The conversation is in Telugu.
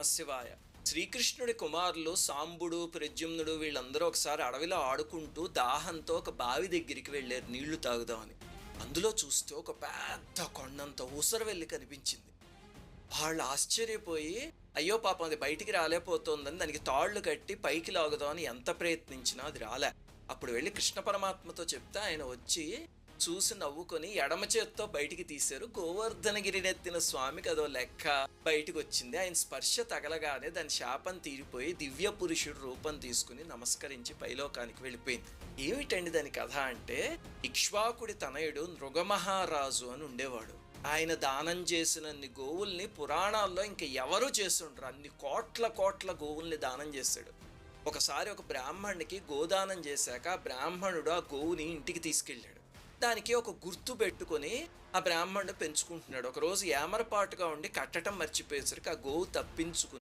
శివాయ. శ్రీకృష్ణుడి కుమారులు సాంబుడు, ప్రద్యుమ్నుడు వీళ్ళందరూ ఒకసారి అడవిలో ఆడుకుంటూ దాహంతో ఒక బావి దగ్గరికి వెళ్ళారు నీళ్లు తాగుదామని. అందులో చూస్తే ఒక పెద్ద కొండంత ఊసరవెల్లి కనిపించింది. వాళ్ళు ఆశ్చర్యపోయి, అయ్యో పాపం అది బయటికి రాలేకపోతోందని దానికి తాళ్ళు కట్టి పైకి లాగుదామని ఎంత ప్రయత్నించినా అది రాలే. అప్పుడు వెళ్ళి కృష్ణ పరమాత్మతో చెప్తే ఆయన వచ్చి చూసి నవ్వుకొని ఎడమ చేత్తో బయటికి తీశారు. గోవర్ధనగిరినెత్తిన స్వామికి అదో లెక్క బయటికి వచ్చింది. ఆయన స్పర్శ తగలగానే దాని శాపం తీరిపోయి దివ్య పురుషుడు రూపం తీసుకుని నమస్కరించి పైలోకానికి వెళ్ళిపోయింది. ఏమిటండి దాని కథ అంటే, ఇక్ష్వాకుడి తనయుడు నృగమహారాజు అని ఉండేవాడు. ఆయన దానం చేసినన్ని గోవుల్ని పురాణాల్లో ఇంక ఎవరూ చేస్తుండ్రు. అన్ని కోట్ల కోట్ల గోవుల్ని దానం చేశాడు. ఒకసారి ఒక బ్రాహ్మణుడికి గోదానం చేశాక ఆ బ్రాహ్మణుడు ఆ గోవుని ఇంటికి తీసుకెళ్ళాడు. దానికి ఒక గుర్తు పెట్టుకొని ఆ బ్రాహ్మణుడు పెంచుకుంటున్నాడు. ఒకరోజు ఏమరపాటుగా ఉండి కట్టడం మర్చిపోయేసరికి ఆ గోవు తప్పించుకుని